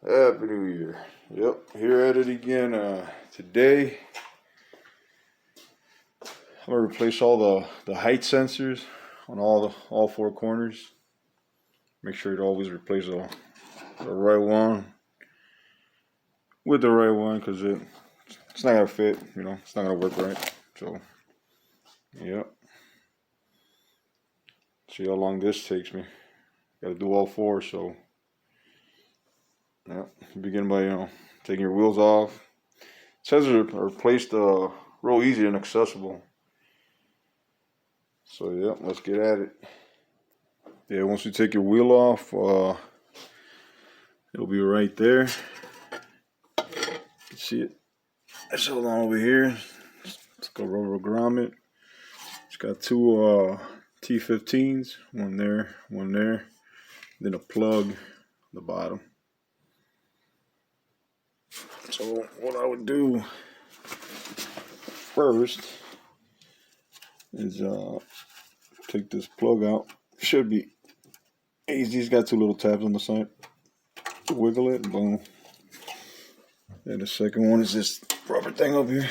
Happy New Year. Yep, here at it again. Today, I'm gonna replace all the height sensors on all four corners. Make sure to always replace the right one with the right one, because it's not gonna fit. You know, it's not gonna work right. So, yep. See how long this takes me. Got to do all four. So, yeah. Begin by taking your wheels off. Sensors are placed real easy and accessible. So yeah, let's get at it. Yeah, once you take your wheel off, it'll be right there. You can see it. It's held on over here. Let's go rubber grommet. It's got two T15s, one there, then a plug on the bottom. So what I would do first is take this plug out. Should be easy. It's got two little tabs on the side. Wiggle it, boom. And the second one is this rubber thing up here.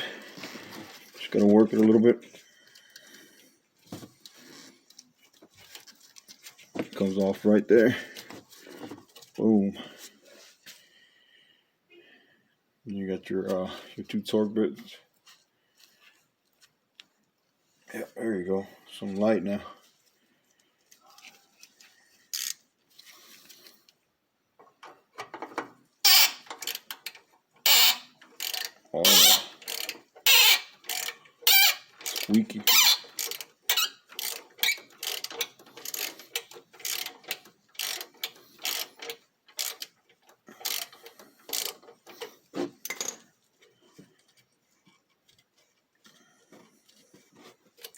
Just gotta work it a little bit. Comes off right there. Boom. And you got your two torque bits. Yeah, there you go. Some light now. Oh, squeaky.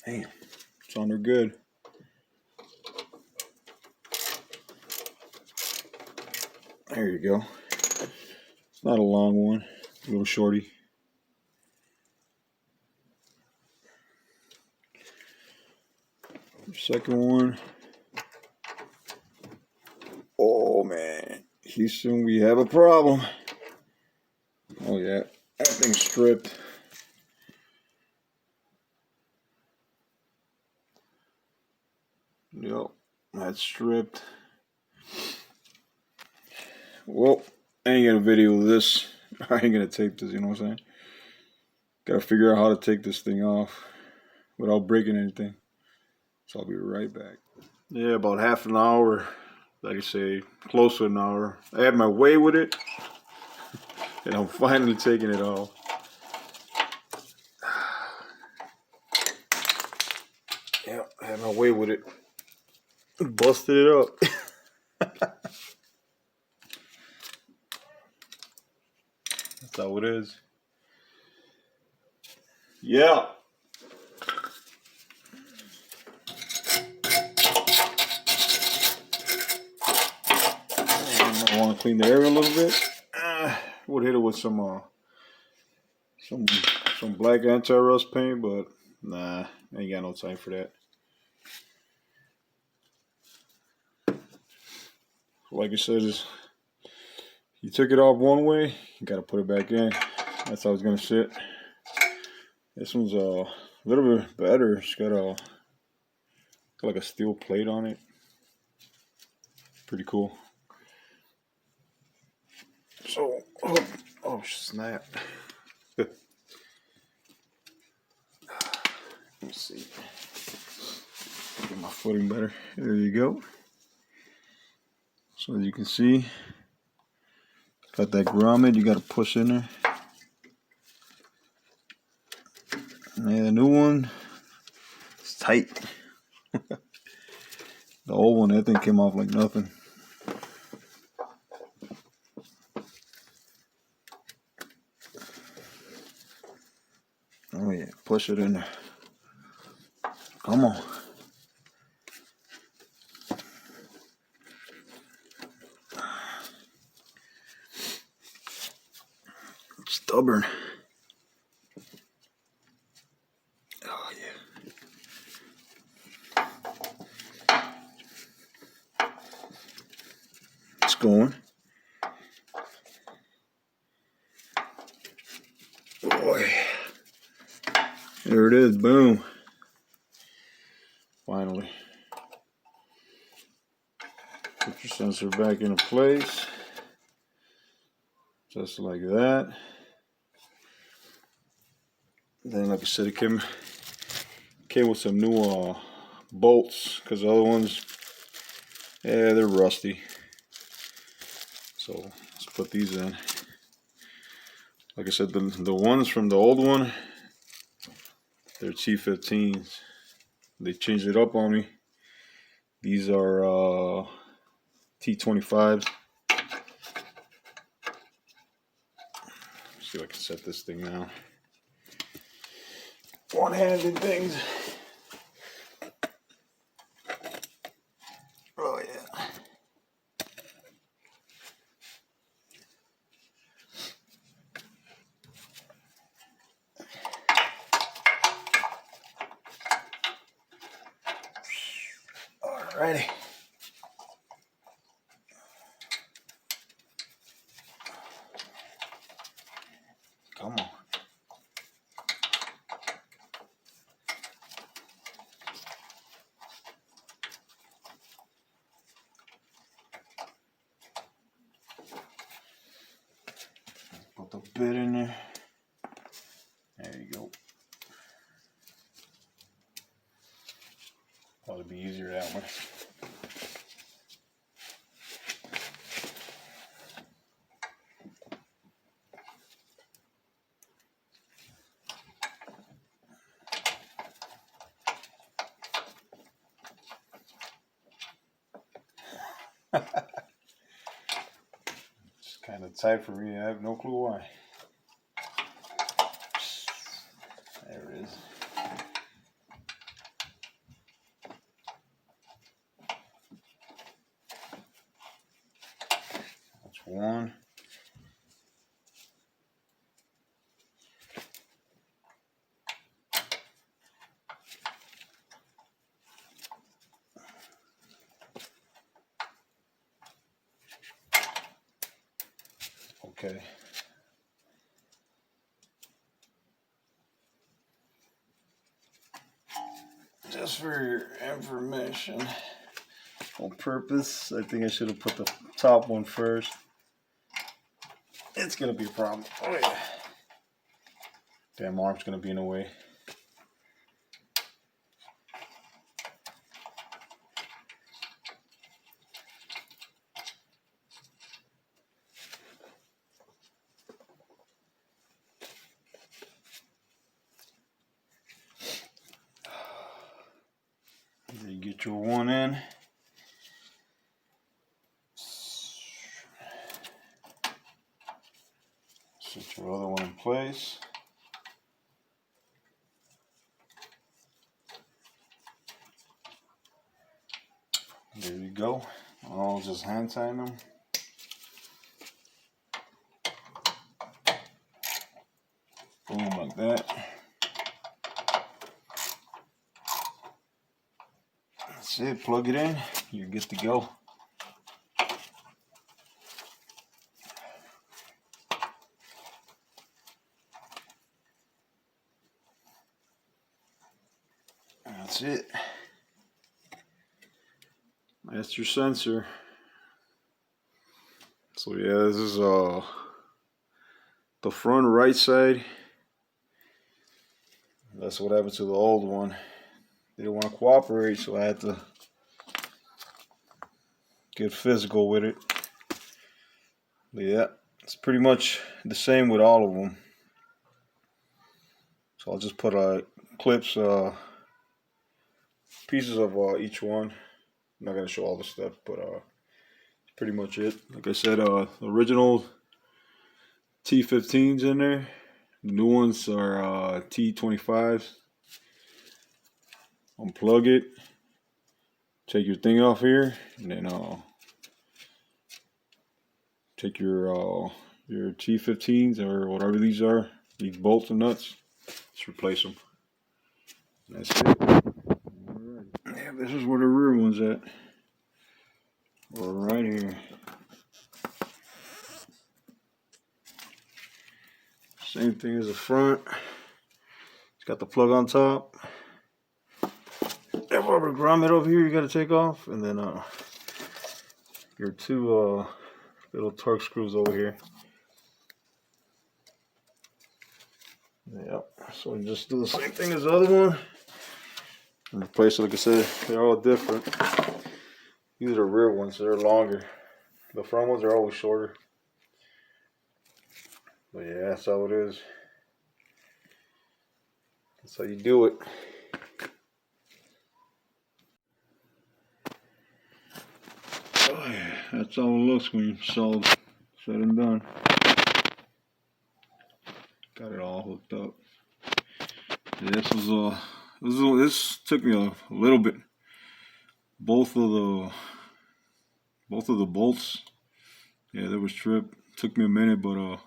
Damn, it's under good. There you go. It's not a long one, a little shorty. Second one. Oh man, Houston, we have a problem. Oh yeah, that thing's stripped. Yep, that's stripped. Well, I ain't gonna video this. I ain't gonna tape this, you know what I'm saying? Gotta figure out how to take this thing off without breaking anything. So I'll be right back. Yeah, about half an hour, like I say, close to an hour. I had my way with it, and I'm finally taking it off. Yeah, I had my way with it. Busted it up. That's how it is. Yeah. I want to clean the area a little bit. Would hit it with some black anti-rust paint, but nah, I ain't got no time for that. Like I said, you took it off one way, you gotta put it back in. That's how it's gonna sit. This one's a little bit better. It's got like a steel plate on it. Pretty cool. So, oh snap. Let me see. Get my footing better. There you go. So as you can see, got that grommet, you gotta push in there. And the new one, it's tight. The old one, that thing came off like nothing. Oh yeah, push it in there. Come on. Stubborn. Oh yeah. It's going. There it is, boom. Finally. Put your sensor back into place. Just like that. Then, like I said, it came with some new bolts, because the other ones, yeah, they're rusty. So let's put these in. Like I said, the ones from the old one, they're T15s. They changed it up on me. These are T25s. See if I can set this thing now. One-handed things. Oh yeah. Alrighty. Come on. Put the bit in there. There you go. Probably be easier that way. It's kind of tight for me. I have no clue why. There it is. That's one. Okay. Just for your information, on purpose, I think I should have put the top one first. It's gonna be a problem. Oh yeah. Damn arm's gonna be in the way. There you get your one in. Set your other one in place. There you go. I'll just hand tighten them. Boom, like that. That's it. Plug it in. You're good to go. That's it. That's your sensor. So yeah, this is the front right side. That's what happened to the old one. They didn't want to cooperate, so I had to get physical with it. But yeah, it's pretty much the same with all of them. So I'll just put clips, pieces of each one. I'm not gonna show all the stuff, but pretty much it. Like I said, original T15s in there. The new ones are T25s. Unplug it. Take your thing off here, and then take your T15s or whatever these are. These bolts and nuts. Just replace them. That's it. Alright. Yeah, this is where the rear one's at. Right here. Same thing as the front. It's Got the plug on top. That rubber grommet over here you gotta take off, and then your two little torque screws over here. Yep. So we just do the same thing as the other one. And replace it, like I said, they're all different. These are the rear ones, so they're longer. The front ones are always shorter. But yeah, that's how it is. That's how you do it. Oh yeah, that's how it looks when it's all said and done. Got it all hooked up. Yeah, this took me a little bit. Both of the bolts, yeah, there was trip. Took me a minute, but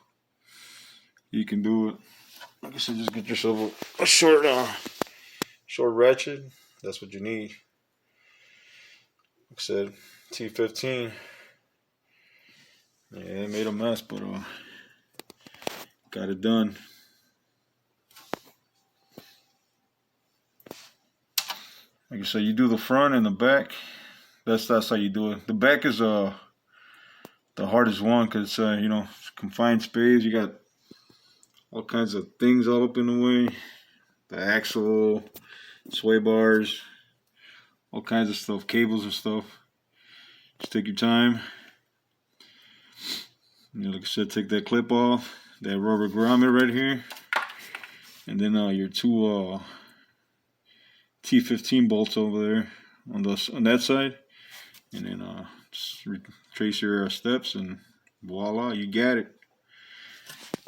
you can do it. Like I said, just get yourself a short ratchet. That's what you need. Like I said, T15. Yeah, it made a mess, but got it done. Like I said, you do the front and the back. That's how you do it. The back is the hardest one because you know, confined space. You got all kinds of things all up in the way. The axle, sway bars, all kinds of stuff, cables and stuff. Just take your time. You know, like I said, take that clip off, that rubber grommet right here, and then your two T15 bolts over there on that side, and then just retrace your steps, and voila, you got it.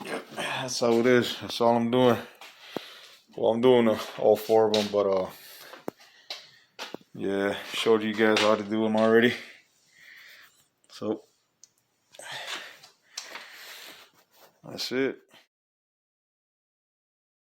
Yep, that's how it is. That's all I'm doing. Well, I'm doing all four of them, but yeah, showed you guys how to do them already. So that's it.